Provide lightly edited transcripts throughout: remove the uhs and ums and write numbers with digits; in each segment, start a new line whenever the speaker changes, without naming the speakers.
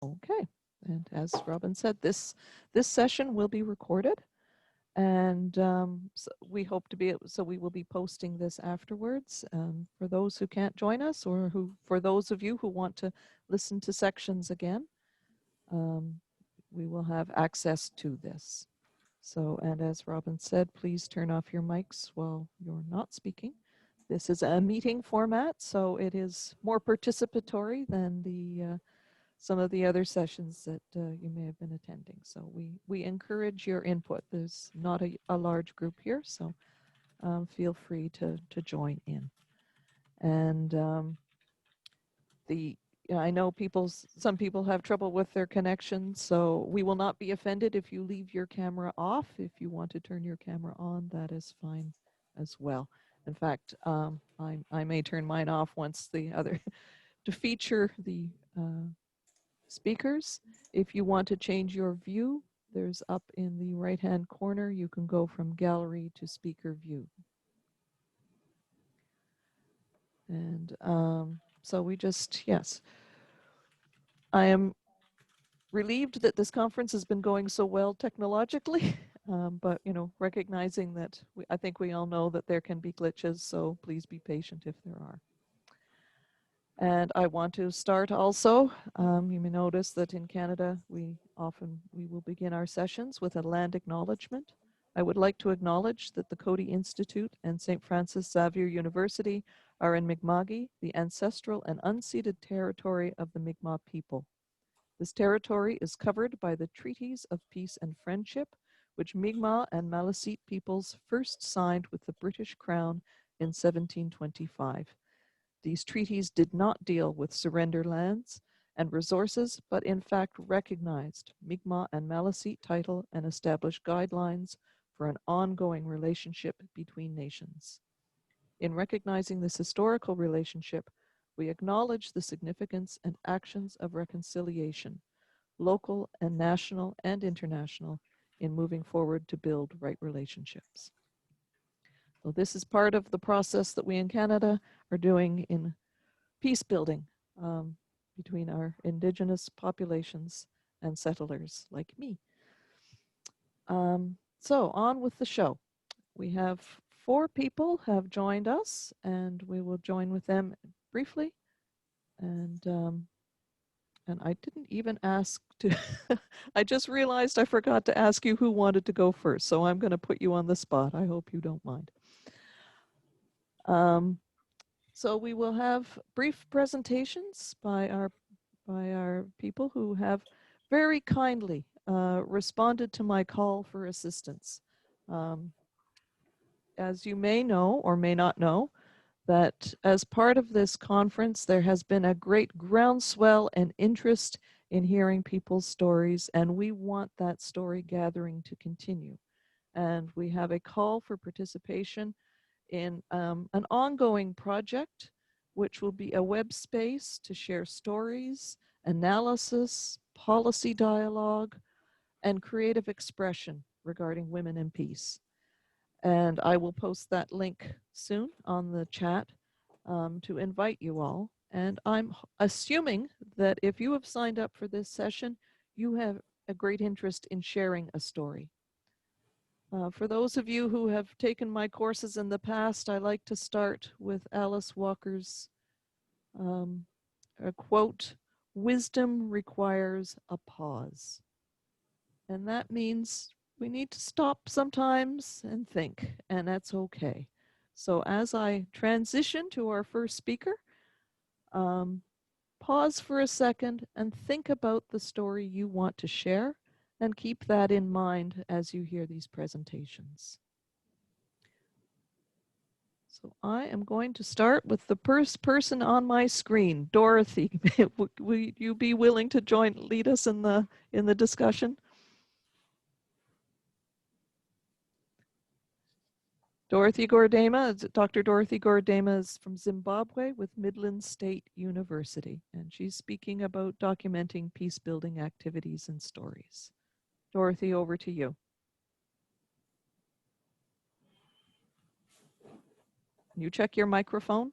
Okay, and as Robin said, this session will be recorded, and so we hope to be so we will be posting this afterwards for those who can't join us, or for those of you who want to listen to sections again. We will have access to this. So, and as Robin said, please turn off your mics while you're not speaking. This is a meeting format, so it is more participatory than the some of the other sessions that you may have been attending. So we encourage your input. There's not a large group here, so feel free to join in. And I know some people have trouble with their connection, so we will not be offended if you leave your camera off. If you want to turn your camera on, that is fine as well. In fact, I may turn mine off once the other to feature the speakers. If you want to change your view, there's up in the right-hand corner, you can go from gallery to speaker view. And so we just, yes. I am relieved that this conference has been going so well technologically, but recognizing that I think we all know that there can be glitches, so please be patient if there are. And I want to start also, you may notice that in Canada, we will begin our sessions with a land acknowledgement. I would like to acknowledge that the Coady Institute and St. Francis Xavier University are in Mi'kma'ki, the ancestral and unceded territory of the Mi'kmaq people. This territory is covered by the Treaties of Peace and Friendship, which Mi'kmaq and Maliseet peoples first signed with the British Crown in 1725. These treaties did not deal with surrender lands and resources, but in fact recognized Mi'kmaq and Maliseet title and established guidelines for an ongoing relationship between nations. In recognizing this historical relationship, we acknowledge the significance and actions of reconciliation, local and national and international, in moving forward to build right relationships. So this is part of the process that we in Canada are doing in peace building between our Indigenous populations and settlers like me. So on with the show. We have 4 people have joined us, and we will join with them briefly. And I didn't even ask to, I just realized I forgot to ask you who wanted to go first. So I'm going to put you on the spot. I hope you don't mind. So we will have brief presentations by our people who have very kindly responded to my call for assistance. As you may know or may not know, that as part of this conference, there has been a great groundswell and interest in hearing people's stories, and we want that story gathering to continue. And we have a call for participation in an ongoing project, which will be a web space to share stories, analysis, policy dialogue, and creative expression regarding women and peace. And I will post that link soon on the chat to invite you all. And I'm assuming that if you have signed up for this session, you have a great interest in sharing a story. For those of you who have taken my courses in the past, I like to start with Alice Walker's a quote, "Wisdom requires a pause." And that means we need to stop sometimes and think, and that's okay. So as I transition to our first speaker, pause for a second and think about the story you want to share, and keep that in mind as you hear these presentations. So I am going to start with the first person on my screen, Dorothy. Will you be willing to lead us in the discussion? Dorothy Goredema, Dr. Dorothy Goredema is from Zimbabwe with Midland State University, and she's speaking about documenting peace building activities and stories. Dorothy, over to you. Can you check your microphone?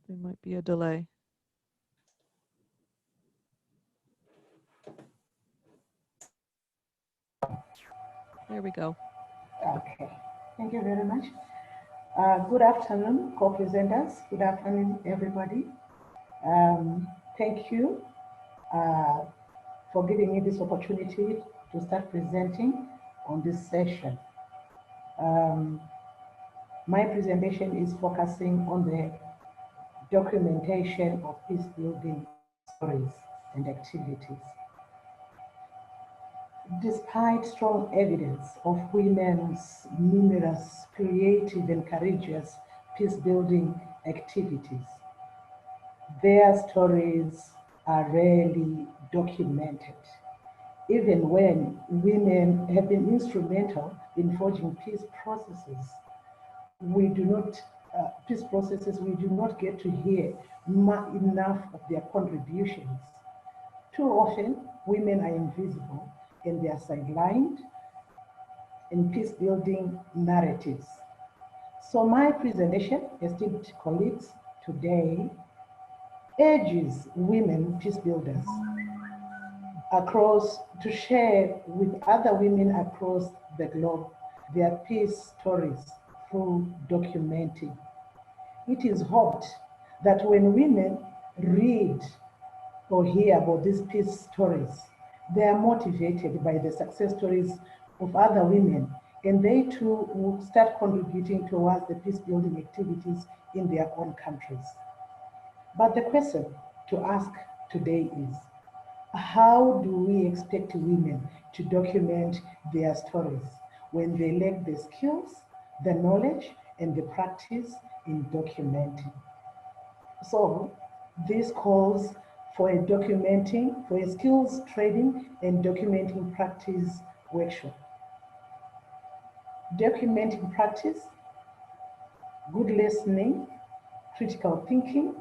There might be a delay. There we go.
Okay, thank you very much. Good afternoon, co-presenters. Good afternoon, everybody. Um, Thank you uh, for giving me this opportunity to start presenting on this session. Um, my presentation is focusing on the documentation of peace building stories and activities. Despite strong evidence of women's numerous creative and courageous peace-building activities, their stories are rarely documented. Even when women have been instrumental in forging peace processes, we do not get to hear enough of their contributions. Too often, women are invisible and they are sidelined in peace building narratives. So, my presentation, esteemed colleagues, today urges women peace builders across to share with other women across the globe their peace stories through documenting. It is hoped that when women read or hear about these peace stories, they are motivated by the success stories of other women, and they too will start contributing towards the peace building activities in their own countries. But the question to ask today is, how do we expect women to document their stories when they lack the skills, the knowledge, and the practice in documenting? So this calls for for a skills training and documenting practice workshop. Documenting practice, good listening, critical thinking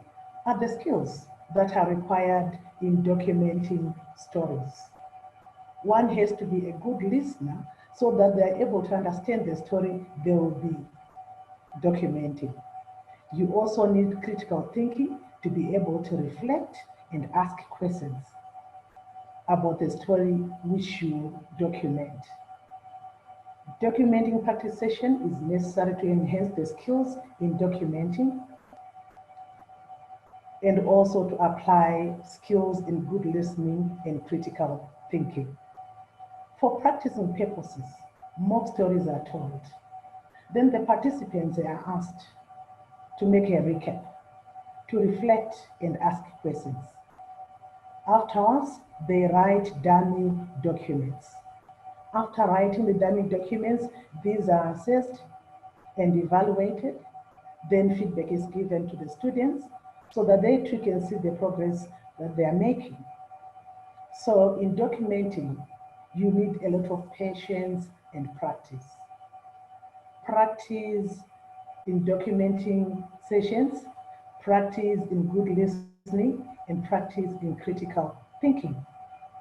are the skills that are required in documenting stories. One has to be a good listener so that they are able to understand the story they will be documenting. You also need critical thinking to be able to reflect and ask questions about the story which you document. Documenting practice session is necessary to enhance the skills in documenting and also to apply skills in good listening and critical thinking. For practicing purposes, mock stories are told. Then the participants are asked to make a recap, to reflect and ask questions. Afterwards, they write dummy documents. After writing the dummy documents, these are assessed and evaluated. Then feedback is given to the students so that they too can see the progress that they are making. So in documenting, you need a lot of patience and practice. Practice in documenting sessions, practice in good listening, and practice in critical thinking.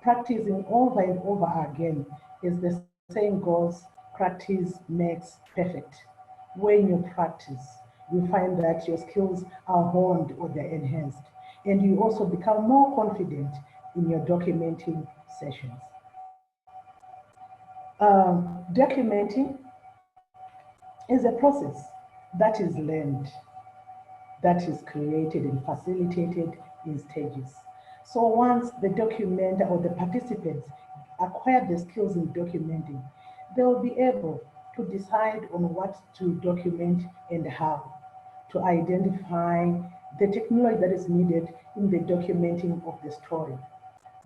Practicing over and over again, as the saying goes, practice makes perfect. When you practice, you find that your skills are honed or they're enhanced, and you also become more confident in your documenting sessions. Documenting is a process that is learned, that is created and facilitated in stages. So once the documenter or the participants acquire the skills in documenting, they will be able to decide on what to document and how, to identify the technology that is needed in the documenting of the story.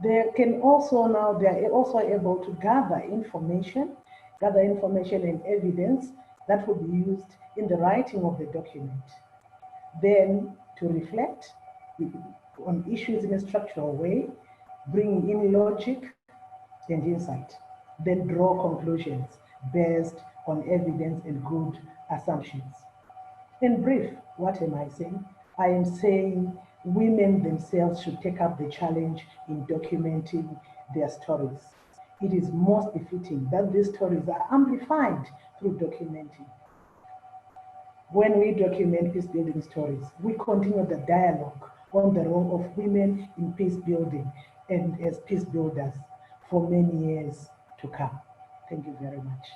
They are also able to gather information and evidence that will be used in the writing of the document. Then to reflect on issues in a structural way, bringing in logic and insight. Then draw conclusions based on evidence and good assumptions. In brief, what am I saying? I am saying women themselves should take up the challenge in documenting their stories. It is most befitting that these stories are amplified through documenting. When we document peace building stories, we continue the dialogue on the role of women in peace building and as peace builders for many years to come. Thank you very much.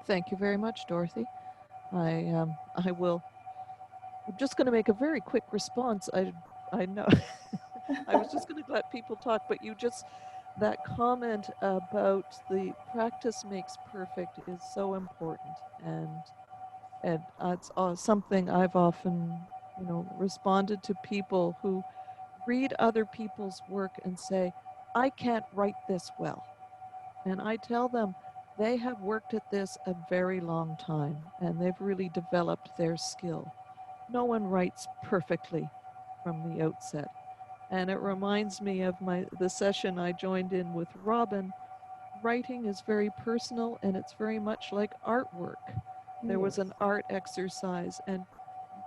Thank you very much, Dorothy. I will. I'm just going to make a very quick response. I know. I was just going to let people talk, but you just that comment about the practice makes perfect is so important, and it's something I've often, responded to people who read other people's work and say, I can't write this well. And I tell them they have worked at this a very long time and they've really developed their skill. No one writes perfectly from the outset. And it reminds me of the session I joined in with Robin. Writing is very personal and it's very much like artwork. There was
Yes,
an art exercise and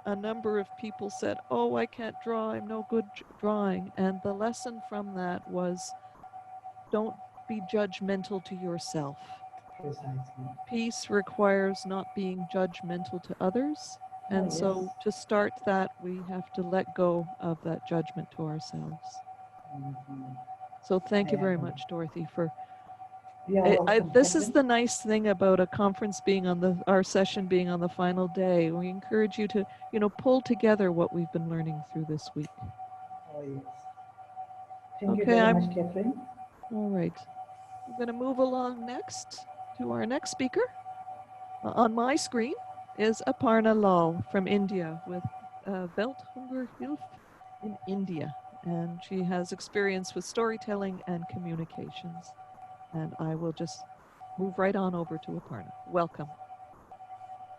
a number of people said, "Oh, I can't draw. I'm no good drawing." And the lesson from that was don't be judgmental to yourself.
precisely.
Peace requires not being judgmental to others.
Oh,
And
yes.
so to start that, we have to let go of that judgment to ourselves.
Mhm.
So thank
I
you very
agree.
much, Dorothy, for
You are welcome,
this is
Catherine.
the nice thing about a conference being on our session being on the final day. We encourage you to, pull together what we've been learning through this week.
Oh, yes. Thank you
Okay,
very
I'm
much, Catherine.
all right. I'm going to move along next to our next speaker. On my screen is Aparna Lall from India with Welthungerhilfe in India. And she has experience with storytelling and communications. And I will just move right on over to Aparna. Welcome.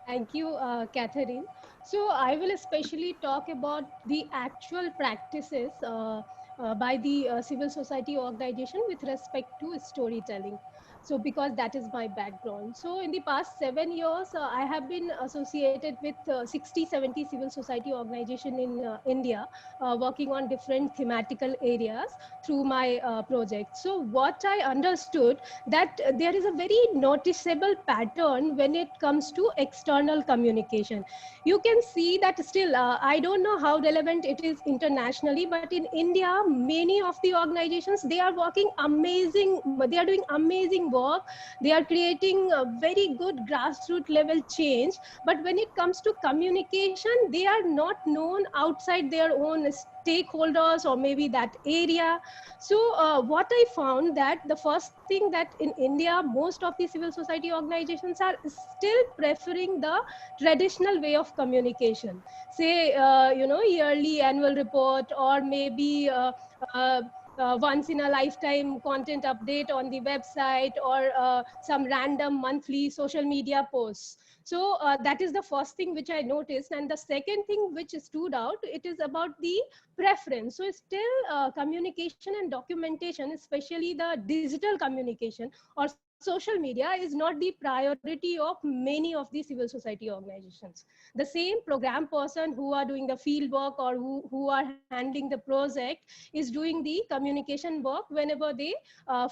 Thank you, Catherine. So I will especially talk about the actual practices by the civil society organization with respect to storytelling. So because that is my background. So in the past 7 years, I have been associated with 60, 70 civil society organization in India, working on different thematical areas through my project. So what I understood that there is a very noticeable pattern when it comes to external communication. You can see that still, I don't know how relevant it is internationally, but in India, many of the organizations, they are working amazing, they are doing amazing work. They are creating a very good grassroots level change. But when it comes to communication, they are not known outside their own stakeholders or maybe that area. So what I found that the first thing that in India, most of the civil society organizations are still preferring the traditional way of communication. Say, yearly annual report or maybe uh, once in a lifetime content update on the website or some random monthly social media posts. So that is the first thing which I noticed. And the second thing which stood out, it is about the preference. So still communication and documentation, especially the digital communication or social media, is not the priority of many of the civil society organizations. The same program person who are doing the field work or who are handling the project is doing the communication work whenever they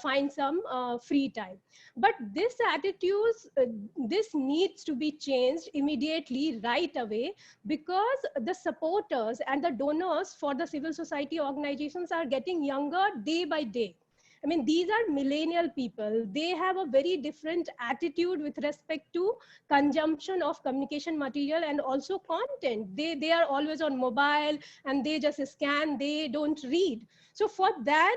find some free time. But this needs to be changed immediately right away, because the supporters and the donors for the civil society organizations are getting younger day by day. I mean, these are millennial people. They have a very different attitude with respect to consumption of communication material and also content. They are always on mobile and they just scan, they don't read. So for that,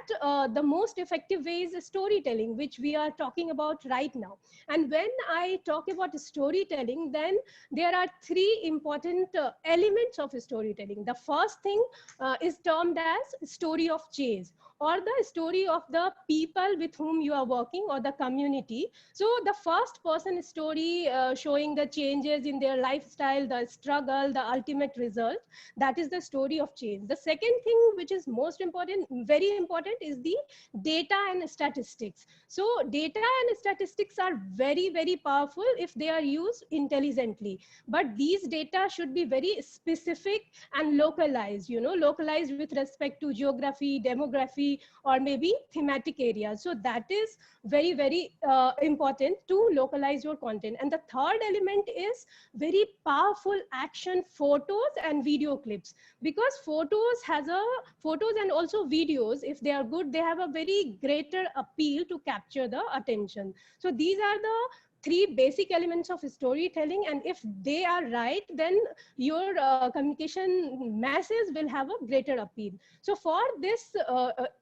the most effective way is storytelling, which we are talking about right now. And when I talk about storytelling, then there are three important elements of storytelling. The first thing is termed as story of change, or the story of the people with whom you are working or the community. So the first person story showing the changes in their lifestyle, the struggle, the ultimate result, that is the story of change. The second thing, which is most important, very important, is the data and statistics. So data and statistics are very, very powerful if they are used intelligently. But these data should be very specific and localized, localized with respect to geography, demography, or maybe thematic thematic areas. So that is very, very important to localize your content. And the third element is very powerful action photos and video clips, because photos and also videos, if they are good, they have a very greater appeal to capture the attention. So these are the three basic elements of storytelling, and if they are right, then your communication message will have a greater appeal. So for this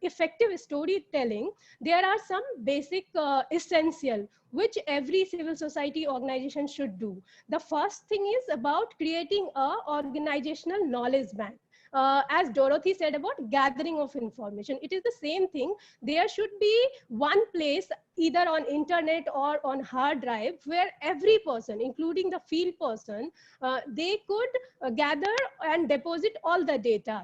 effective storytelling, there are some basic essential which every civil society organization should do. The first thing is about creating a organizational knowledge bank. As Dorothy said about gathering of information, it is the same thing. There should be one place, either on internet or on hard drive, where every person, including the field person, they could gather and deposit all the data,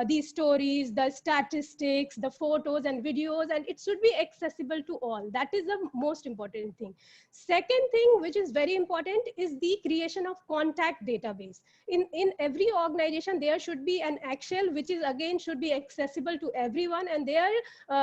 the stories, the statistics, the photos and videos, and it should be accessible to all. That is the most important thing. Second thing, which is very important, is the creation of contact database. In every organization, there should be an Excel, which is again should be accessible to everyone, and there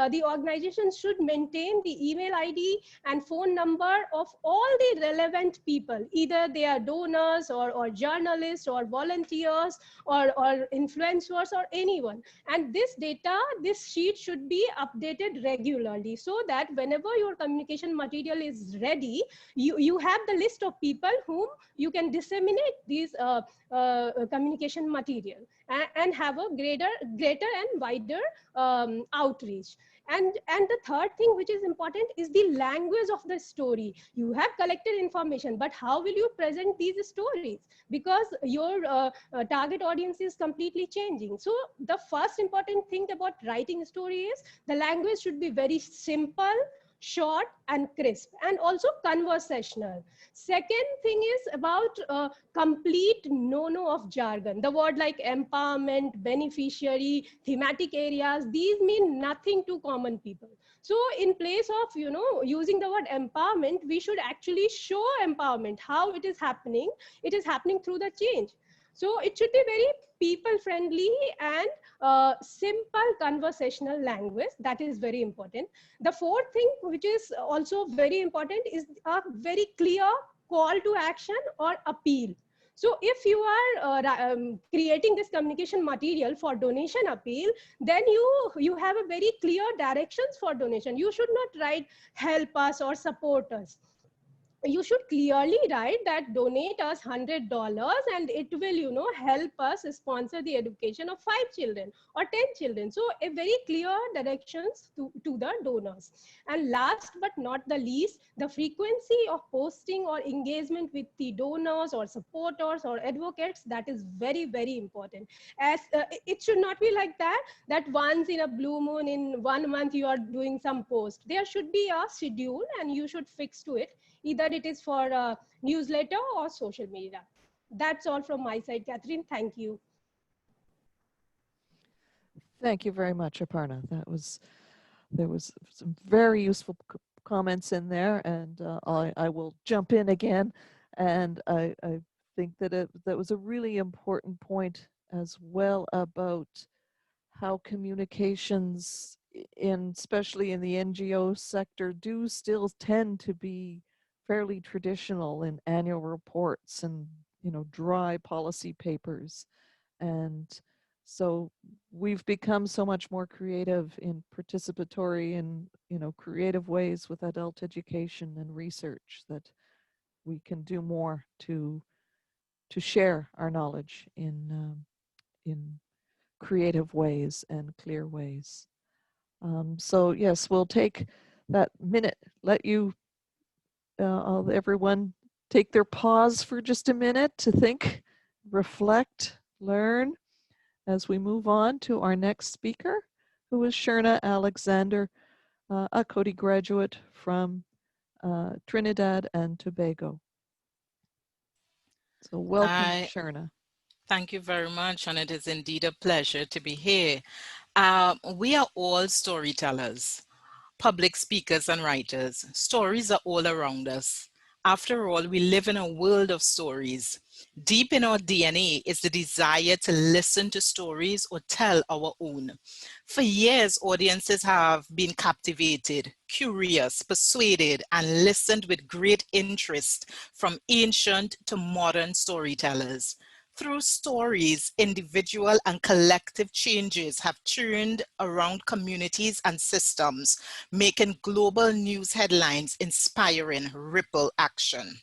the organization should maintain the email ID and phone number of all the relevant people, either they are donors or journalists or volunteers or influencers or anyone. And this data, this sheet should be updated regularly, so that whenever your communication material is ready, you have the list of people whom you can disseminate these communication material, and have a greater and wider outreach. And the third thing which is important is the language of the story. You have collected information, but how will you present these stories? Because your target audience is completely changing. So the first important thing about writing story is the language should be very simple, short and crisp, and also conversational. Second thing is about complete no of jargon. The word like empowerment, beneficiary, thematic areas, these mean nothing to common people. So in place of using the word empowerment, we should actually show empowerment, how it is happening. It is happening through the change. So it should be very people friendly and simple conversational language. That is very important. The fourth thing, which is also very important, is a very clear call to action or appeal. So if you are creating this communication material for donation appeal, then you have a very clear directions for donation. You should not write help us or support us. You should clearly write that donate us $100 and it will help us sponsor the education of 5 children or 10 children. So a very clear directions to the donors. And last but not the least, the frequency of posting or engagement with the donors or supporters or advocates, that is very, very important. As it should not be like that once in a blue moon, in 1 month you are doing some post. There should be a schedule and you should fix to it. Either it is for a newsletter or social media. That's all from my side, Catherine. Thank you.
Thank you very much, Aparna. There was some very useful comments in there, and I will jump in again. And I think that that was a really important point as well about how communications, especially in the NGO sector, do still tend to be fairly traditional in annual reports and dry policy papers. And so we've become so much more creative in participatory and creative ways with adult education and research, that we can do more to share our knowledge in creative ways and clear ways. So yes, we'll take that minute, let you everyone take their pause for just a minute to think, reflect, learn, as we move on to our next speaker, who is Sherna Alexander, a coady graduate from Trinidad and Tobago. So welcome, Sherna.
Thank you very much, and it is indeed a pleasure to be here. We are all storytellers, public speakers and writers. Stories are all around us, After all, we live in a world of stories. Deep in our DNA is the desire to listen to stories or tell our own. For years, audiences have been captivated, curious, persuaded, and listened with great interest from ancient to modern storytellers. Through stories, individual and collective changes have turned around communities and systems, making global news headlines inspiring ripple action.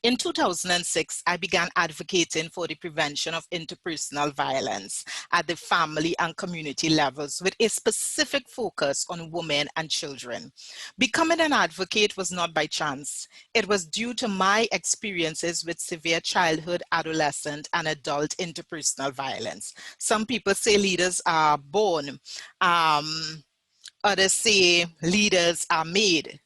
In 2006, I began advocating for the prevention of interpersonal violence at the family and community levels with a specific focus on women and children. Becoming an advocate was not by chance. It was due to my experiences with severe childhood, adolescent, and adult interpersonal violence. Some people say leaders are born. Others say leaders are made,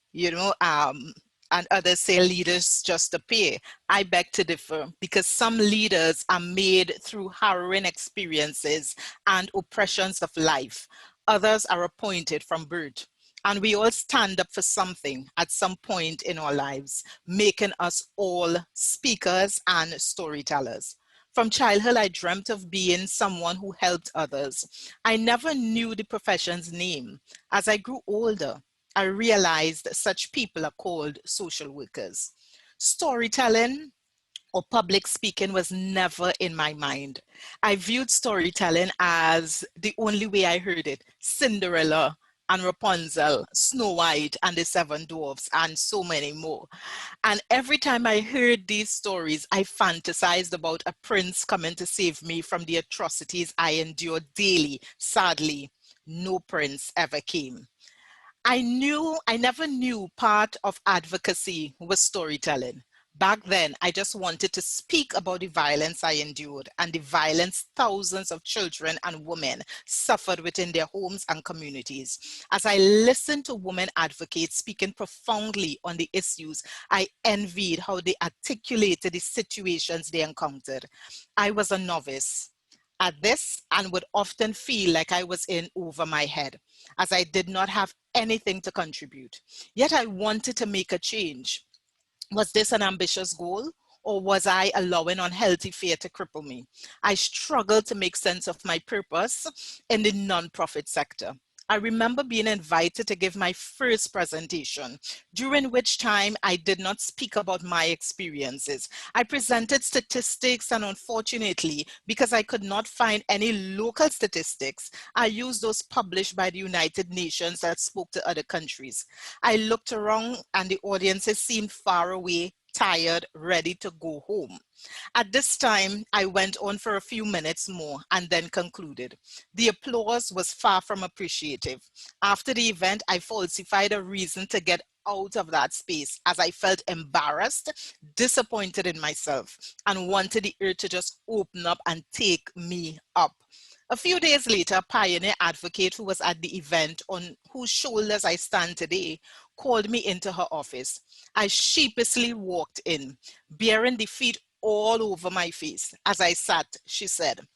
and others say leaders just appear. I beg to differ because some leaders are made through harrowing experiences and oppressions of life. Others are appointed from birth. And we all stand up for something at some point in our lives, making us all speakers and storytellers. From childhood, I dreamt of being someone who helped others. I never knew the profession's name. As I grew older, I realized such people are called social workers. Storytelling or public speaking was never in my mind. I viewed storytelling as the only way I heard it: Cinderella and Rapunzel, Snow White and the Seven Dwarfs, and so many more. And every time I heard these stories, I fantasized about a prince coming to save me from the atrocities I endured daily. Sadly, no prince ever came. I never knew part of advocacy was storytelling. Back then, I just wanted to speak about the violence I endured and the violence thousands of children and women suffered within their homes and communities. As I listened to women advocates speaking profoundly on the issues, I envied how they articulated the situations they encountered. I was a novice at this and would often feel like I was in over my head, as I did not have anything to contribute. Yet I wanted to make a change. Was this an ambitious goal? Or was I allowing unhealthy fear to cripple me? I struggled to make sense of my purpose in the nonprofit sector. I remember being invited to give my first presentation, during which time I did not speak about my experiences. I presented statistics, and unfortunately, because I could not find any local statistics, I used those published by the United Nations that spoke to other countries. I looked around and the audiences seemed far away, tired, ready to go home. At this time, I went on for a few minutes more and then concluded. The applause was far from appreciative. After the event, I falsified a reason to get out of that space as I felt embarrassed, disappointed in myself, and wanted the earth to just open up and take me up. A few days later, a pioneer advocate who was at the event, on whose shoulders I stand today, called me into her office. I sheepishly walked in, bearing defeat all over my face. As I sat, she said,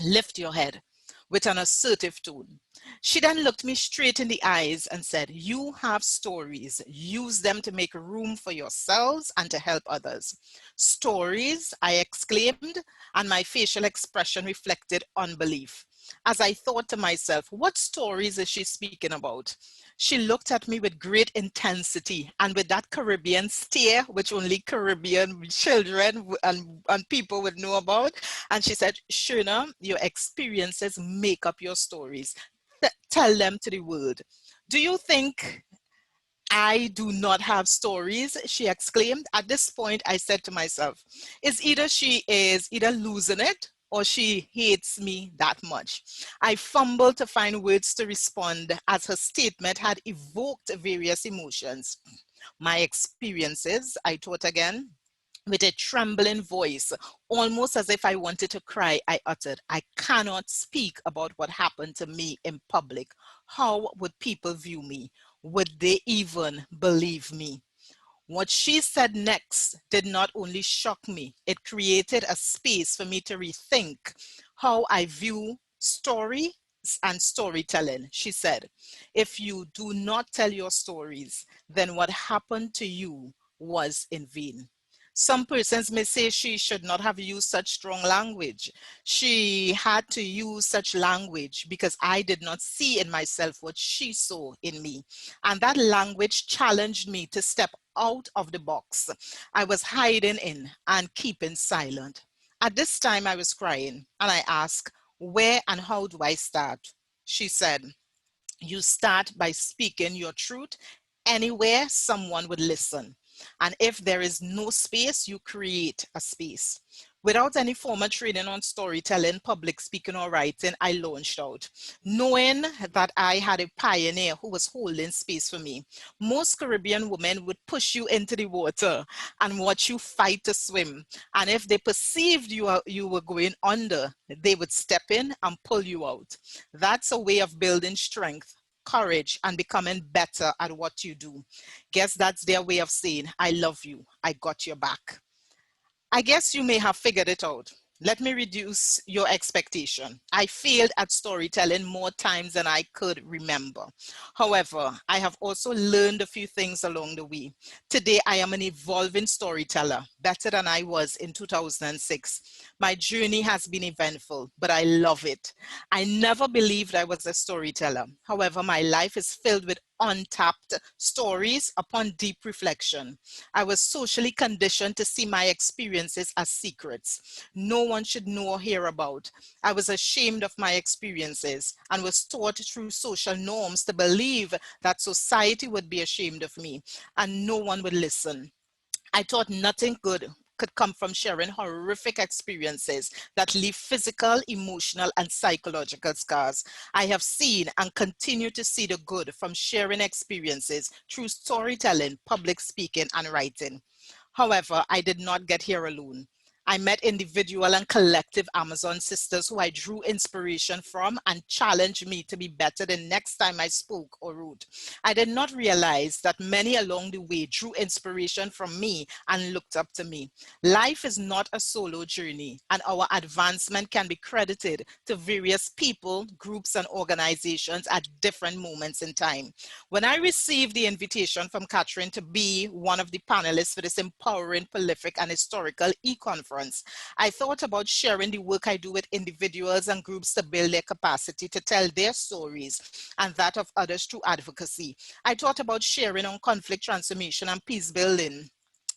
"Lift your head," with an assertive tone. She then looked me straight in the eyes and said, "You have stories. Use them to make room for yourselves and to help others." "Stories?" I exclaimed, and my facial expression reflected unbelief. As I thought to myself, what stories is she speaking about? She looked at me with great intensity and with that Caribbean stare, which only Caribbean children and people would know about. And she said, "Shona, your experiences make up your stories. Tell them to the world." "Do you think I do not have stories?" she exclaimed. At this point, I said to myself, she is either losing it or she hates me that much. I fumbled to find words to respond as her statement had evoked various emotions. "My experiences," I thought again. With a trembling voice, almost as if I wanted to cry, I uttered, "I cannot speak about what happened to me in public. How would people view me? Would they even believe me?" What she said next did not only shock me, it created a space for me to rethink how I view story and storytelling. She said, "If you do not tell your stories, then what happened to you was in vain. Some persons may say she should not have used such strong language. She had to use such language because I did not see in myself what she saw in me. And that language challenged me to step out of the box I was hiding in and keeping silent. At this time, I was crying and I asked, where and how do I start? She said, you start by speaking your truth anywhere someone would listen. And if there is no space, you create a space. Without any formal training on storytelling, public speaking, or writing, I launched out, knowing that I had a pioneer who was holding space for me. Most Caribbean women would push you into the water and watch you fight to swim. And if they perceived you were going under, they would step in and pull you out. That's a way of building strength, courage, and becoming better at what you do. Guess that's their way of saying, I love you, I got your back. I guess you may have figured it out. Let me reduce your expectation. I failed at storytelling more times than I could remember. However, I have also learned a few things along the way. Today, I am an evolving storyteller, better than I was in 2006. My journey has been eventful, but I love it. I never believed I was a storyteller. However, my life is filled with untapped stories upon deep reflection. I was socially conditioned to see my experiences as secrets no one should know or hear about. I was ashamed of my experiences and was taught through social norms to believe that society would be ashamed of me and no one would listen. I thought nothing good could come from sharing horrific experiences that leave physical, emotional, and psychological scars. I have seen and continue to see the good from sharing experiences through storytelling, public speaking, and writing. However, I did not get here alone. I met individual and collective Amazon sisters who I drew inspiration from and challenged me to be better the next time I spoke or wrote. I did not realize that many along the way drew inspiration from me and looked up to me. Life is not a solo journey, and our advancement can be credited to various people, groups, and organizations at different moments in time. When I received the invitation from Catherine to be one of the panelists for this empowering, prolific, and historical e-conference, I thought about sharing the work I do with individuals and groups to build their capacity to tell their stories and that of others through advocacy. I thought about sharing on conflict transformation and peace building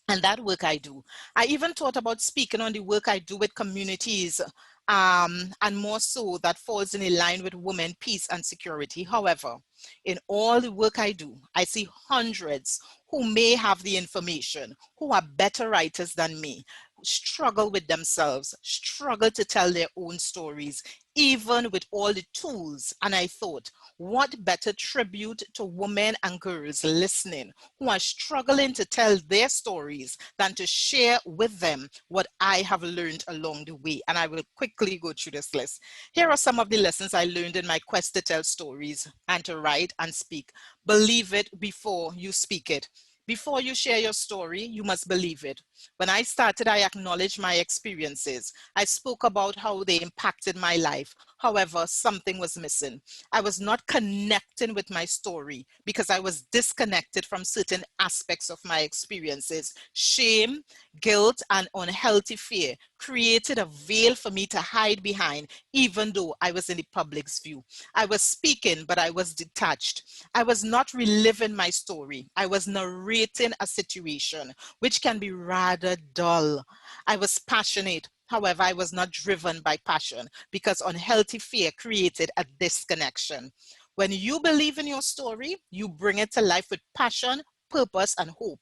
and that work I do. I even thought about speaking on the work I do with communities, and more so that falls in line with women, peace, and security. However, in all the work I do, I see hundreds who may have the information, who are better writers than me, struggle with themselves, struggle to tell their own stories, even with all the tools. And I thought, what better tribute to women and girls listening who are struggling to tell their stories than to share with them what I have learned along the way. And I will quickly go through this list. Here are some of the lessons I learned in my quest to tell stories and to write and speak. Believe it before you speak it. Before you share your story, you must believe it. When I started, I acknowledged my experiences. I spoke about how they impacted my life. However, something was missing. I was not connecting with my story because I was disconnected from certain aspects of my experiences. Shame, guilt, and unhealthy fear created a veil for me to hide behind, even though I was in the public's view. I was speaking, but I was detached. I was not reliving my story. I was narrating a situation, which can be rather dull. I was passionate. However, I was not driven by passion because unhealthy fear created a disconnection. When you believe in your story, you bring it to life with passion, purpose, and hope.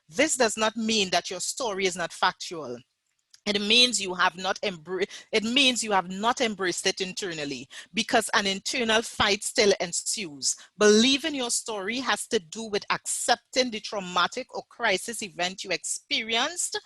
This does not mean that your story is not factual. It means you have not embraced it internally because an internal fight still ensues. Believing your story has to do with accepting the traumatic or crisis event you experienced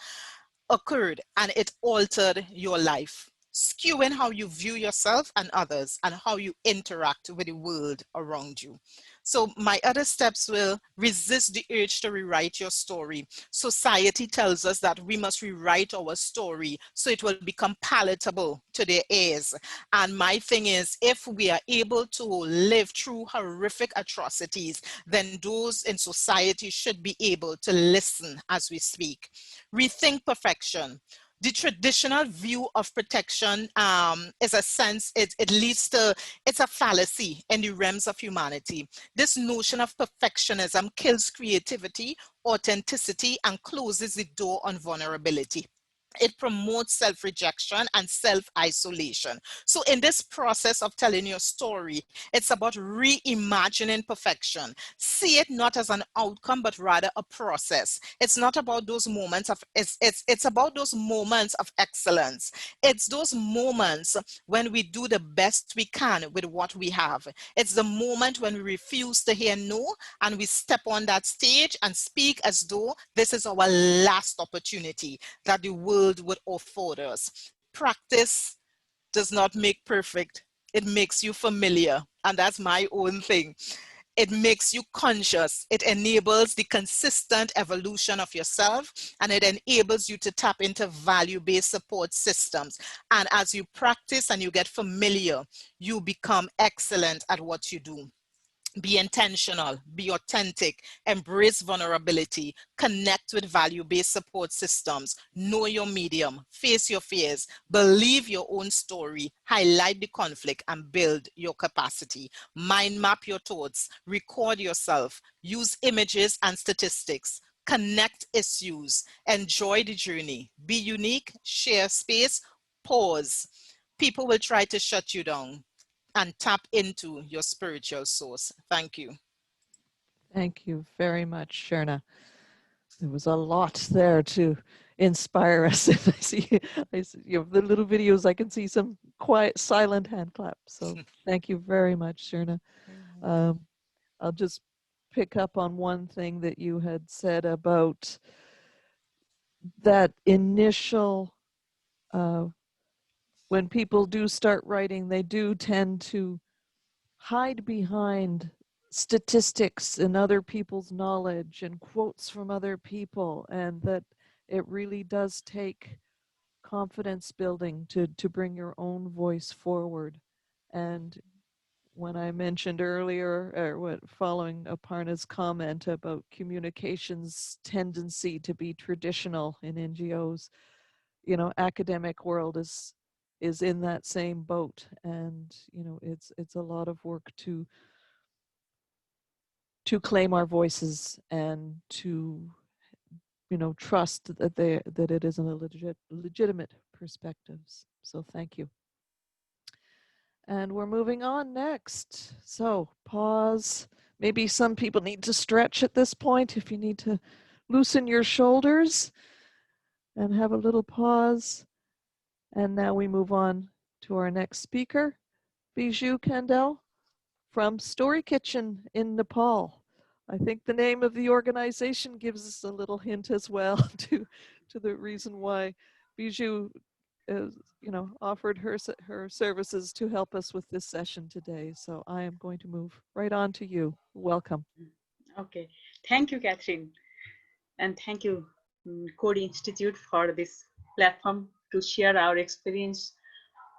occurred and it altered your life, skewing how you view yourself and others and how you interact with the world around you. So my other steps will resist the urge to rewrite your story. Society tells us that we must rewrite our story so it will become palatable to their ears. And my thing is, if we are able to live through horrific atrocities, then those in society should be able to listen as we speak. Rethink perfection. The traditional view of protection is a sense, it leads to, it's a fallacy in the realms of humanity. This notion of perfectionism kills creativity, authenticity, and closes the door on vulnerability. It promotes self-rejection and self-isolation. So in this process of telling your story, it's about reimagining perfection. See it not as an outcome, but rather a process. It's not about those moments of, it's about those moments of excellence. It's those moments when we do the best we can with what we have. It's the moment when we refuse to hear no, and we step on that stage and speak as though this is our last opportunity that the world would afford us. Practice does not make perfect. It makes you familiar. And that's my own thing. It makes you conscious. It enables the consistent evolution of yourself, and it enables you to tap into value-based support systems. And as you practice and you get familiar, you become excellent at what you do. Be intentional, be authentic, embrace vulnerability, connect with value-based support systems, know your medium, face your fears, believe your own story, highlight the conflict, and build your capacity. Mind map your thoughts, record yourself, use images and statistics, connect issues, enjoy the journey, be unique, share space, pause. People will try to shut you down, and tap into your spiritual source. Thank you.
Thank you very much, Sherna. There was a lot there to inspire us. And I see the little videos, I can see some quiet, silent hand claps. So thank you very much, Sherna. Um, I'll just pick up on one thing that you had said about that initial, when people do start writing, they do tend to hide behind statistics and other people's knowledge and quotes from other people, and that it really does take confidence building to bring your own voice forward. And when I mentioned earlier, or what, following Aparna's comment about communications tendency to be traditional in NGOs, academic world is in that same boat, and it's a lot of work to claim our voices and to trust that it is a legitimate perspectives. So thank you. And we're moving on next. So pause. Maybe some people need to stretch at this point. If you need to loosen your shoulders and have a little pause. And now we move on to our next speaker, Biju Kandel from Story Kitchen in Nepal. I think the name of the organization gives us a little hint as well to the reason why Biju offered her services to help us with this session today. So I am going to move right on to you. Welcome.
Okay, thank you, Catherine, and thank you, Coady Institute, for this platform to share our experience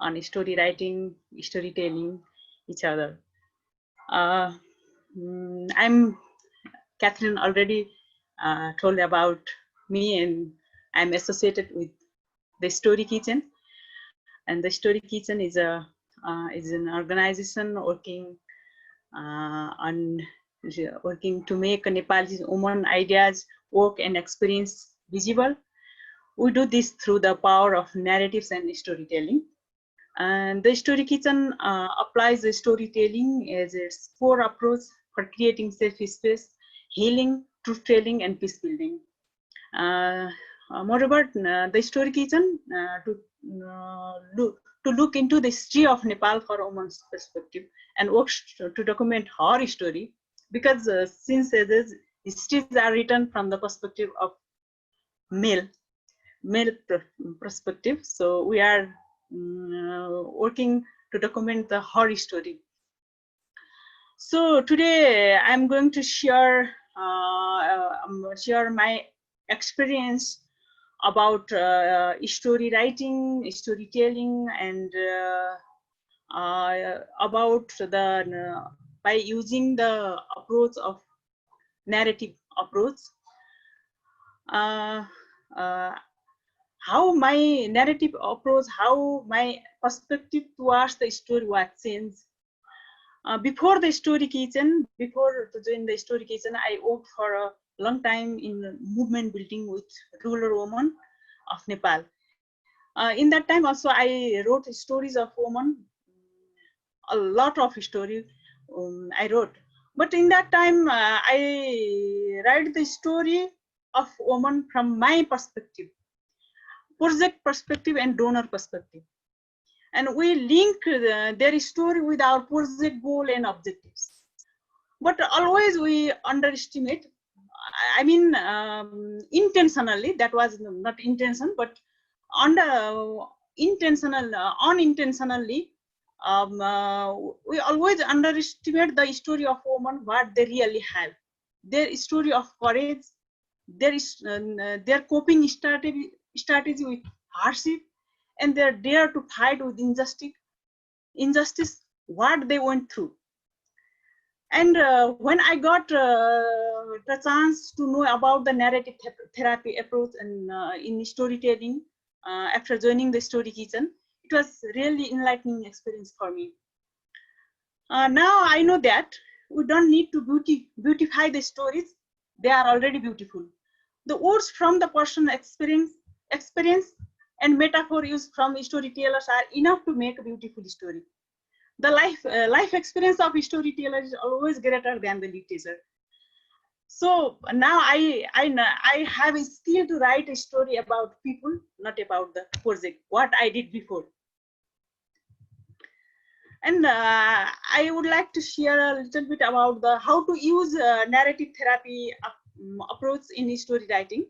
on story writing, storytelling each other. I'm Catherine already told about me, and I'm associated with the Story Kitchen. And the Story Kitchen is an organization working to make Nepalese women ideas, work, and experience visible. We do this through the power of narratives and storytelling. And the Story Kitchen applies the storytelling as its core approach for creating safe space, healing, truth-telling, and peace building. Moreover, the Story Kitchen to look into the history of Nepal for a woman's perspective and works to document her story, because since histories are written from the perspective of male perspective, so we are working to document the her story. So today I'm going to share my experience about story writing, storytelling, and about the by using the approach of narrative approach. Uh, uh, how my narrative approach, how my perspective towards the story was changed. Before the story kitchen, before to join the story kitchen, I worked for a long time in movement building with rural women of Nepal. In that time also, I wrote stories of women, a lot of story I wrote. But in that time, I write the story of woman from my perspective, project perspective and donor perspective. And we link their story with our project goal and objectives. But always we underestimate, I mean, intentionally, that was not intention, but under intentional, unintentionally, we always underestimate the story of women, what they really have, their story of courage, their coping strategy with hardship, and their dare to fight with injustice, what they went through. And when I got the chance to know about the narrative therapy approach and in storytelling, after joining the story kitchen, it was really enlightening experience for me. Now I know that we don't need to beautify the stories; they are already beautiful. The words from the personal experience and metaphor used from storytellers are enough to make a beautiful story. The life experience of storyteller is always greater than the literature. So now I have a skill to write a story about people, not about the project, what I did before. And I would like to share a little bit about the how to use narrative therapy approach in story writing.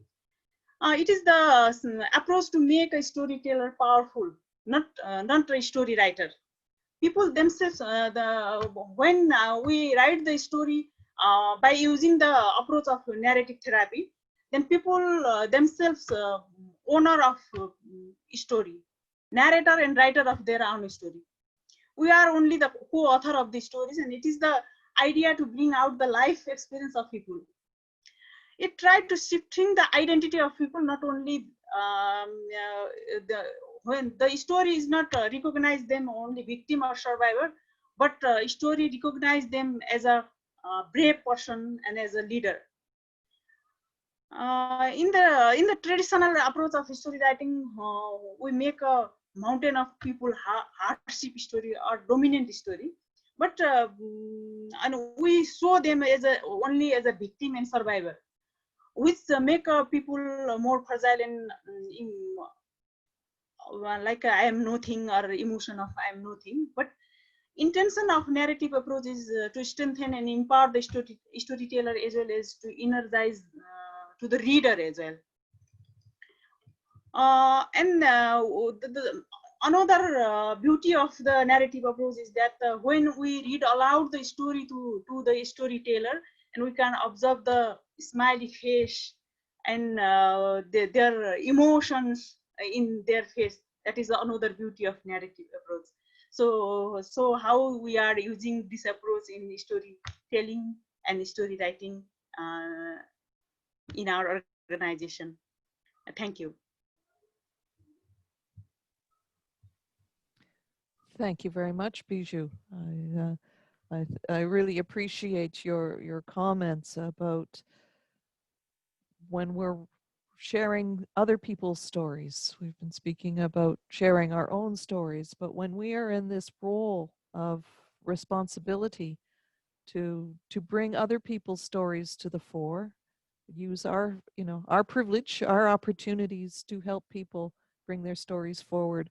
It is the approach to make a storyteller powerful, not a story writer. People themselves, when we write the story by using the approach of narrative therapy, then people themselves owner of story, narrator and writer of their own story. We are only the co-author of the stories, and it is the idea to bring out the life experience of people. It tried to shifting the identity of people, not only the when the story is not recognize them only victim or survivor, but story recognize them as a brave person and as a leader. In the traditional approach of story writing, we make a mountain of people hardship story or dominant story, but and we show them as a only as a victim and survivor, which make people more fragile and like I am nothing or emotion of I am nothing. But intention of narrative approach is to strengthen and empower the storyteller as well as to energize to the reader as well. And another beauty of the narrative approach is that when we read aloud the story to the storyteller, and we can observe the smiley face and their emotions in their face, that is another beauty of narrative approach. So how we are using this approach in storytelling and story writing in our organization. Thank you.
Thank you very much, Biju. I really appreciate your comments about when we're sharing other people's stories. We've been speaking about sharing our own stories, but when we are in this role of responsibility to bring other people's stories to the fore, use our, our privilege, our opportunities to help people bring their stories forward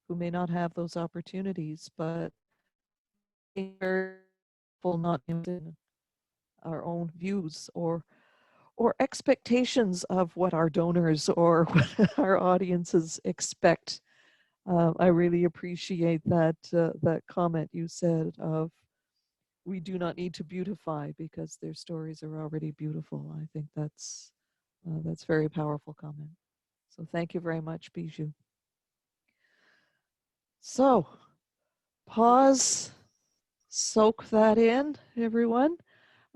who may not have those opportunities, but not in our own views or expectations of what our donors or what our audiences expect. I really appreciate that comment you said of we do not need to beautify because their stories are already beautiful. I think that's very powerful comment. So thank you very much, Biju. So pause, soak that in, everyone.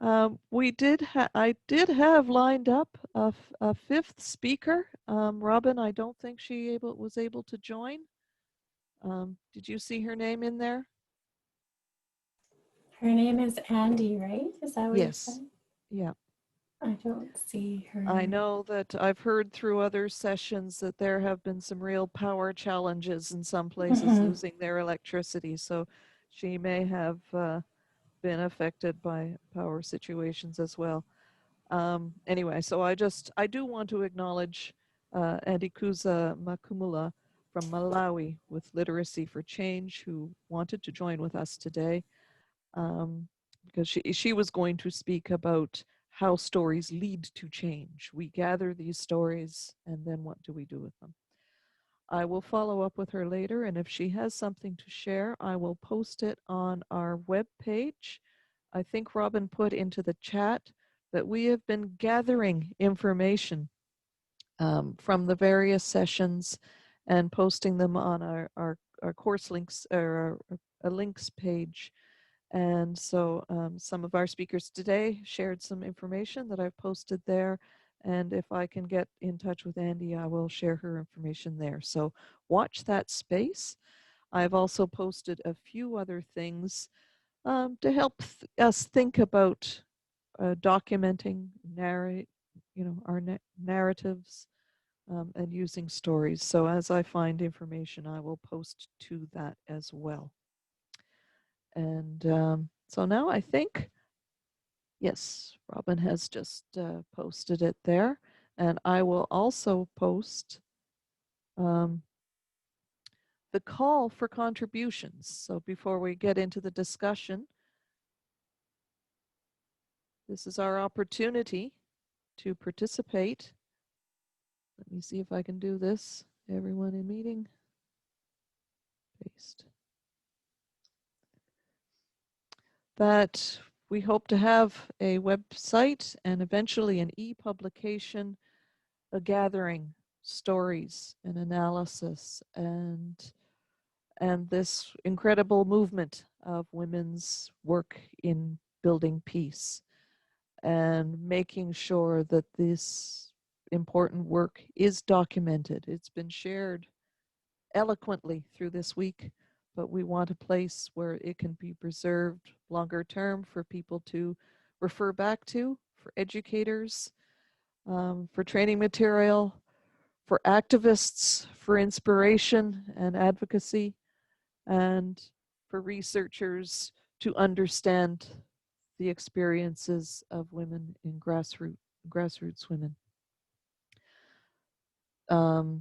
I did have lined up a fifth speaker. Robin, I don't think she was able to join. Did you see her name in there?
Her name is Andy, right? Is that what you
Yes.
said?
Yeah.
I don't see her.
I know that I've heard through other sessions that there have been some real power challenges in some places losing their electricity. So she may have been affected by power situations as well. Anyway, so I do want to acknowledge Andikuza Makumula from Malawi with Literacy for Change, who wanted to join with us today, because she was going to speak about how stories lead to change. We gather these stories, and then what do we do with them? I will follow up with her later, and if she has something to share, I will post it on our web page. I think Robin put into the chat that we have been gathering information from the various sessions and posting them on our course links, or a links page. And so some of our speakers today shared some information that I've posted there. And if I can get in touch with Andy, I will share her information there. So watch that space. I've also posted a few other things to help us think about documenting, our narratives, and using stories. So as I find information, I will post to that as well. And so now I think, yes, Robin has just posted it there. And I will also post the call for contributions. So before we get into the discussion, this is our opportunity to participate. Let me see if I can do this. Everyone in meeting. Paste. That we hope to have a website and eventually an e-publication, a gathering stories and analysis, and this incredible movement of women's work in building peace and making sure that this important work is documented. It's been shared eloquently through this week, but we want a place where it can be preserved longer term for people to refer back to, for educators, for training material, for activists, for inspiration and advocacy, and for researchers to understand the experiences of women in grassroots women.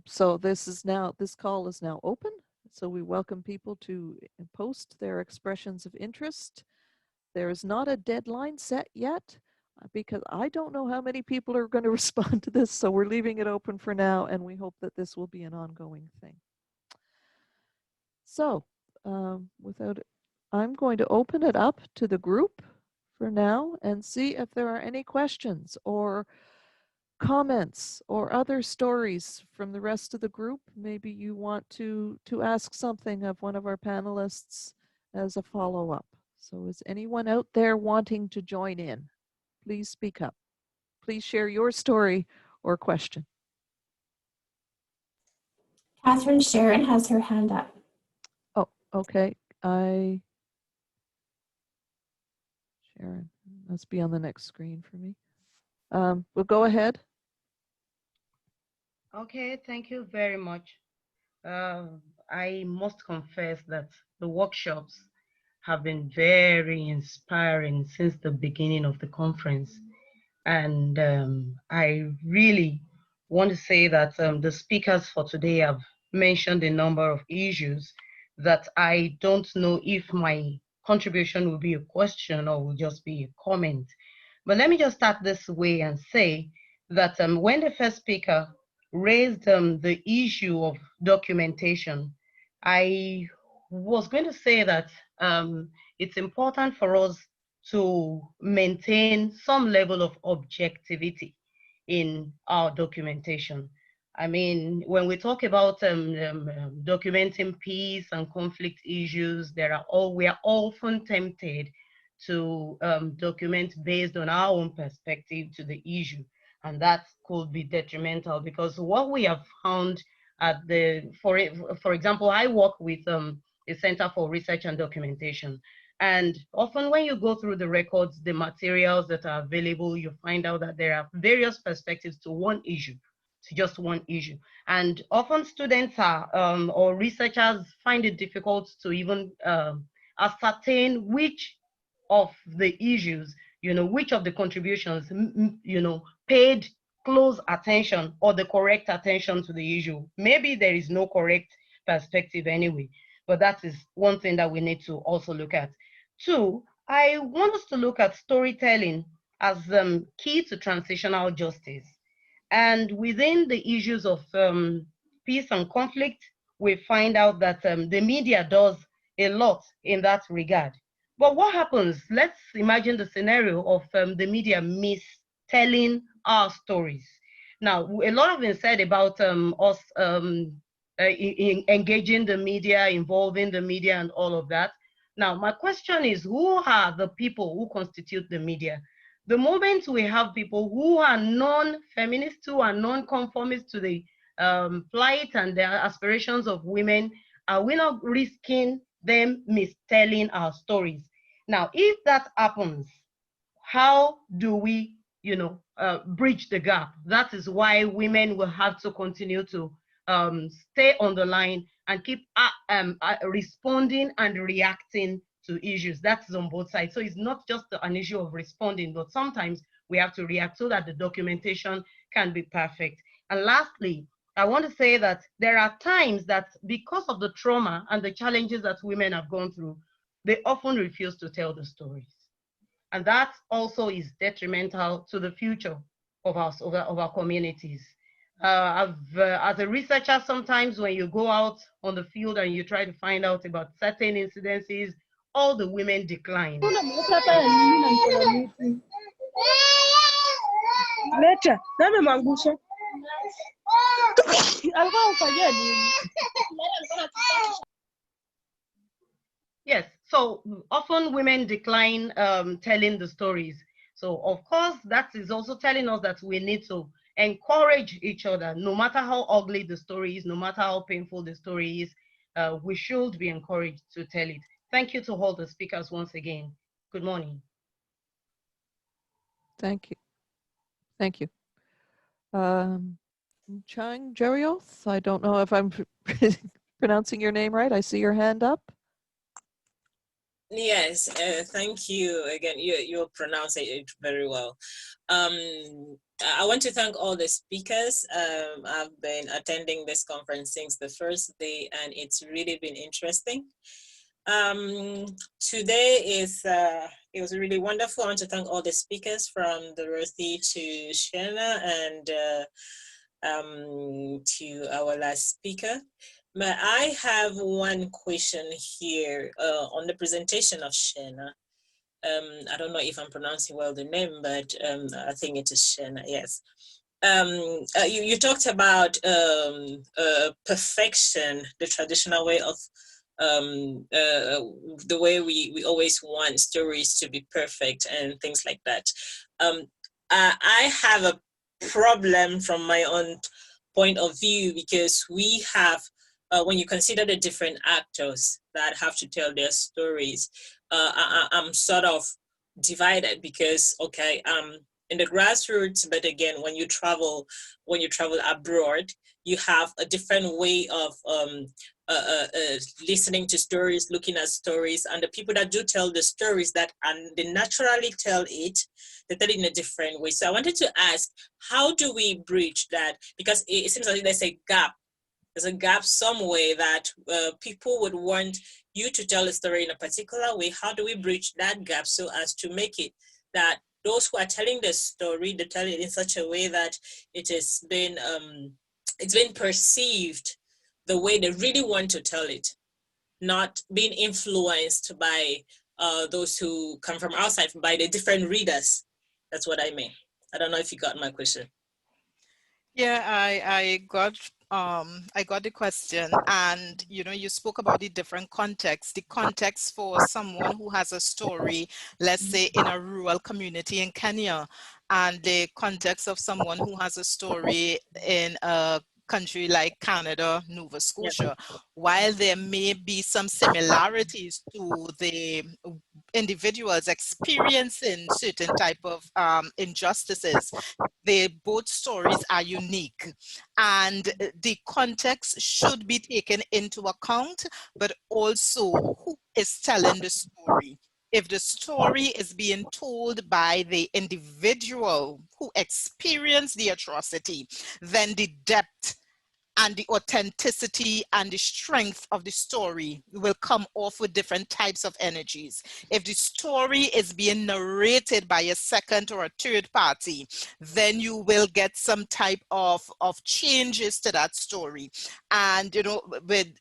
So this call is now open. So we welcome people to post their expressions of interest. There is not a deadline set yet because I don't know how many people are going to respond to this. So we're leaving it open for now, and we hope that this will be an ongoing thing. So I'm going to open it up to the group for now and see if there are any questions or comments or other stories from the rest of the group. Maybe you want to ask something of one of our panelists as a follow-up. So is anyone out there wanting to join in? Please speak up. Please share your story or question.
Catherine Sharon has her hand up.
Oh, okay. Sharon must be on the next screen for me. We'll go ahead.
Okay, thank you very much. I must confess that the workshops have been very inspiring since the beginning of the conference. And I really want to say that the speakers for today have mentioned a number of issues that I don't know if my contribution will be a question or will just be a comment. But let me just start this way and say that when the first speaker raised the issue of documentation, I was going to say that it's important for us to maintain some level of objectivity in our documentation. I mean, when we talk about documenting peace and conflict issues, we are often tempted to document based on our own perspective to the issue, and that could be detrimental, because what we have found at for example, I work with a Center for Research and Documentation, and often when you go through the records, the materials that are available, you find out that there are various perspectives to one issue, to just one issue. And often students or researchers find it difficult to even ascertain which of the issues, which of the contributions, paid close attention or the correct attention to the issue. Maybe there is no correct perspective anyway, but that is one thing that we need to also look at. Two, I want us to look at storytelling as key to transitional justice. And within the issues of peace and conflict, we find out that the media does a lot in that regard. But what happens? Let's imagine the scenario of the media mistelling our stories. Now, a lot of it said about us engaging the media, involving the media and all of that. Now, my question is, who are the people who constitute the media? The moment we have people who are non-feminists, who are non-conformist to the plight and the aspirations of women, are we not risking them mistelling our stories? Now, if that happens, how do we, bridge the gap? That is why women will have to continue to stay on the line and keep responding and reacting to issues. That's on both sides. So it's not just an issue of responding, but sometimes we have to react so that the documentation can be perfect. And lastly, I want to say that there are times that because of the trauma and the challenges that women have gone through, they often refuse to tell the stories. And that also is detrimental to the future of our communities. As a researcher, sometimes when you go out on the field and you try to find out about certain incidences, all the women decline. Yes, so often women decline telling the stories. So of course, that is also telling us that we need to encourage each other, no matter how ugly the story is, no matter how painful the story is, we should be encouraged to tell it. Thank you to all the speakers once again. Good morning.
Thank you. Thank you. Chang Jerioth, I don't know if I'm pronouncing your name right. I see your hand up.
Yes, thank you again. You pronounce it very well. I want to thank all the speakers. I've been attending this conference since the first day, and it's really been interesting. Today it was really wonderful. I want to thank all the speakers from Dorothy to Shena and to our last speaker. But I have one question here on the presentation of Shena. I don't know if I'm pronouncing well the name, but I think it is Shena, yes. You talked about perfection, the traditional way of the way we always want stories to be perfect and things like that. I have a problem from my own point of view, because we have when you consider the different actors that have to tell their stories, I'm sort of divided, because okay, in the grassroots, but again, when you travel abroad, you have a different way of listening to stories, looking at stories, and the people that do tell the stories they naturally tell it, they tell it in a different way. So I wanted to ask, how do we bridge that? Because it seems like there's a gap. There's a gap some way that people would want you to tell a story in a particular way. How do we bridge that gap so as to make it that those who are telling the story, they tell it in such a way that it's been perceived the way they really want to tell it, not being influenced by those who come from outside, by the different readers. That's what I mean. I don't know if you got my question.
Yeah, I got the question, and you know, you spoke about the different contexts. The context for someone who has a story, let's say in a rural community in Kenya, and the context of someone who has a story in a country like Canada, Nova
Yep.
Scotia. While there may be some similarities to the individuals experiencing certain type of injustices, both stories are unique, and the context should be taken into account, but also who is telling the story. If the story is being told by the individual who experienced the atrocity, then the depth and the authenticity and the strength of the story will come off with different types of energies. If the story is being narrated by a second or a third party, then you will get some type of changes to that story. And, you know, with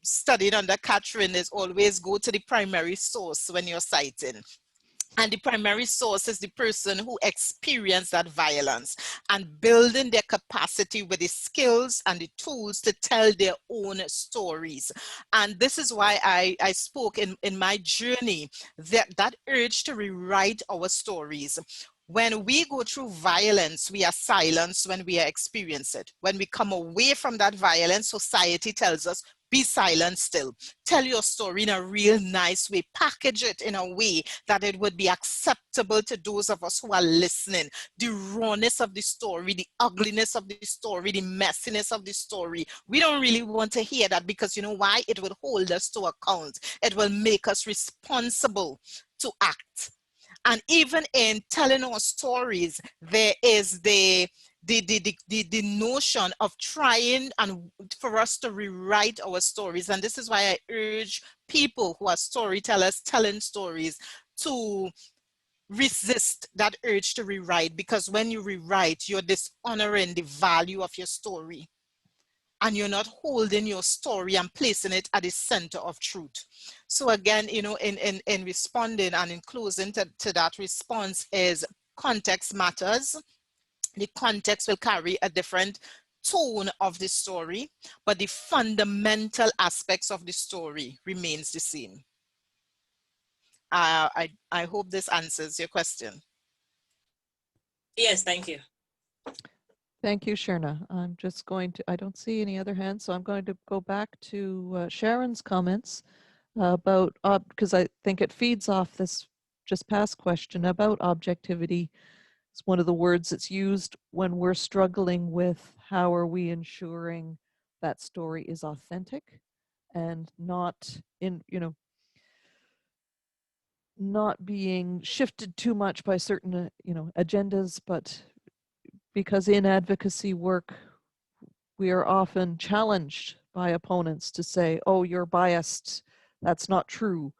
studying under Catherine is always go to the primary source when you're citing. And the primary source is the person who experienced that violence, and building their capacity with the skills and the tools to tell their own stories. And this is why I spoke in my journey, that urge to rewrite our stories. When we go through violence, we are silenced when we experience it. When we come away from that violence, society tells us, be silent still. Tell your story in a real nice way. Package it in a way that it would be acceptable to those of us who are listening. The rawness of the story, the ugliness of the story, the messiness of the story. We don't really want to hear that, because you know why? It will hold us to account. It will make us responsible to act. And even in telling our stories, there is the notion of trying and for us to rewrite our stories. And this is why I urge people who are storytellers telling stories to resist that urge to rewrite, because when you rewrite, you're dishonoring the value of your story, and you're not holding your story and placing it at the center of truth. So again, you know, in responding and in closing to that response is context matters. The context will carry a different tone of the story, but the fundamental aspects of the story remains the same. I hope this answers your question.
Yes, thank you.
Thank you, Sherna. I'm just going to, I don't see any other hands, so I'm going to go back to Sharon's comments about, because I think it feeds off this just past question about objectivity. It's one of the words that's used when we're struggling with how are we ensuring that story is authentic and not in, you know, not being shifted too much by certain, you know, agendas, but because in advocacy work, we are often challenged by opponents to say, oh, you're biased, that's not true.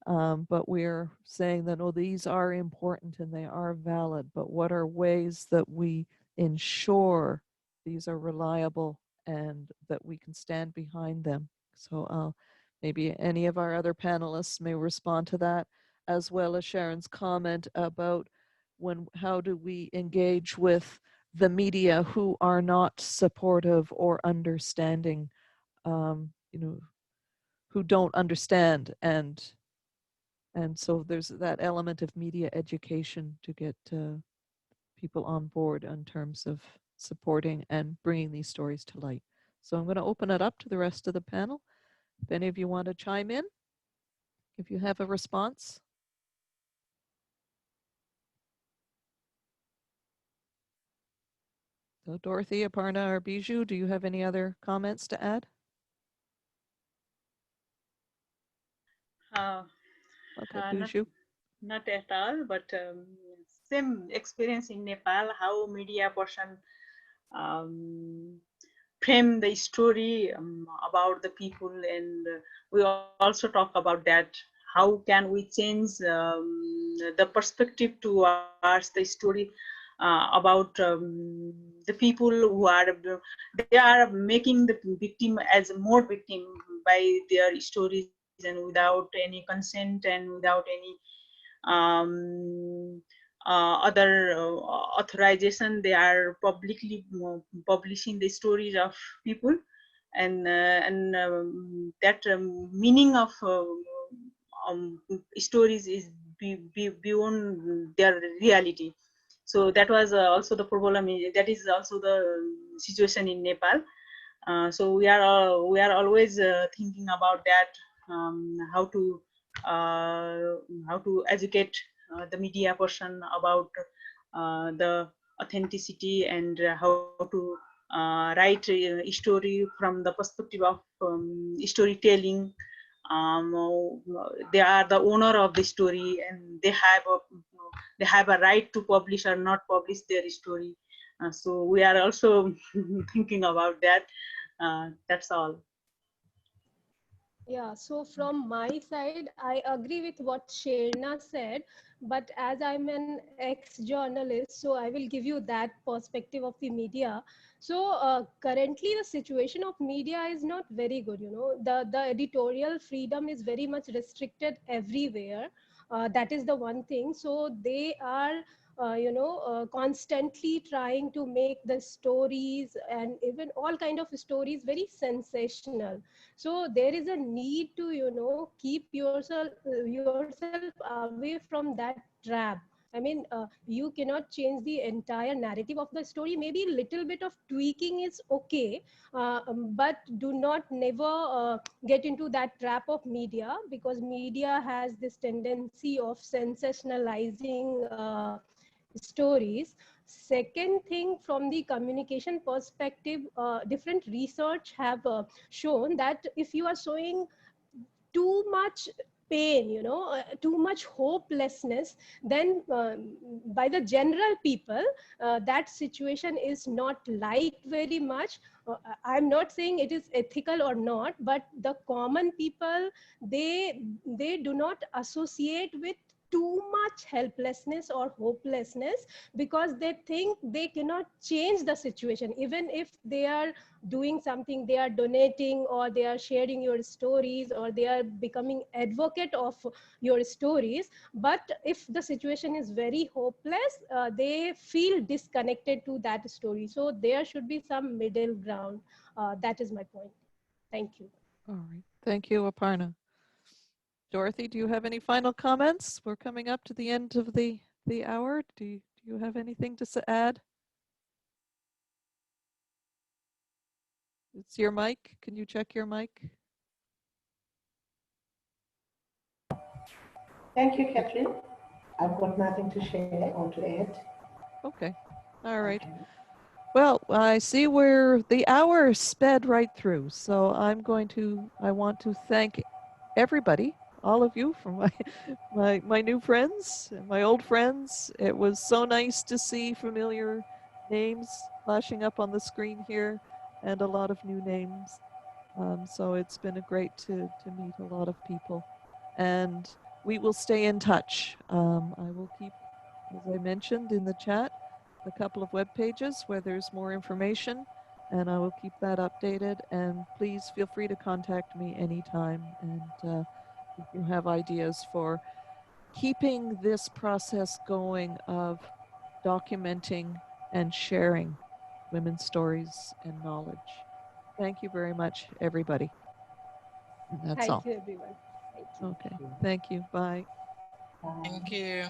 But we're saying that, oh, these are important and they are valid, but what are ways that we ensure these are reliable and that we can stand behind them? So maybe any of our other panelists may respond to that, as well as Sharon's comment about how do we engage with the media who are not supportive or understanding, you know, who don't understand. And so there's that element of media education to get people on board in terms of supporting and bringing these stories to light. So I'm going to open it up to the rest of the panel. If any of you want to chime in, if you have a response. So Dorothy, Aparna, or Biju, do you have any other comments to add? Okay, Biju.
Not at all, but same experience in Nepal, how media person frame the story about the people, and we also talk about that. How can we change the perspective towards the story about the people who are, they are making the victim as more victim by their stories and without any consent and without any other authorization. They are publicly publishing the stories of people, and that meaning of stories is beyond their reality. So that was also the problem. That is also the situation in Nepal. So we are always thinking about that, how to educate the media person about the authenticity and how to write a story from the perspective of storytelling. They are the owner of the story, and they have a right to publish or not publish their story. So we are also thinking about that. That's all.
Yeah, so from my side, I agree with what Sherna said, but as I'm an ex-journalist, so I will give you that perspective of the media. So currently the situation of media is not very good, you know. The editorial freedom is very much restricted everywhere. That is the one thing. So they are constantly trying to make the stories and even all kind of stories very sensational. So there is a need to keep yourself away from that trap. I mean, you cannot change the entire narrative of the story. Maybe little bit of tweaking is okay, but do not never get into that trap of media, because media has this tendency of sensationalizing stories. Second thing, from the communication perspective, different research have shown that if you are showing too much pain, too much hopelessness, then by the general people, that situation is not liked very much. I'm not saying it is ethical or not, but the common people, they do not associate with too much helplessness or hopelessness, because they think they cannot change the situation. Even if they are doing something, they are donating or they are sharing your stories or they are becoming advocate of your stories, but if the situation is very hopeless, they feel disconnected to that story. So there should be some middle ground. That is my point. Thank you.
All right. Thank you, Aparna. Dorothy, do you have any final comments? We're coming up to the end of the hour. Do you have anything to add? It's your mic. Can you check your mic?
Thank you, Catherine. I've got nothing to share or to add.
Okay. All right.
Okay.
Well, I see where the hour sped right through. So I want to thank everybody, all of you, for my new friends and my old friends. It was so nice to see familiar names flashing up on the screen here and a lot of new names. So it's been a great to meet a lot of people. And we will stay in touch. I will keep, as I mentioned in the chat, a couple of web pages where there's more information, and I will keep that updated. And please feel free to contact me anytime. And if you have ideas for keeping this process going of documenting and sharing women's stories and knowledge. Thank you very much, everybody. And that's
Thank
all.
you, everyone. Thank you.
Okay. Thank you. Bye.
Bye.
Thank you.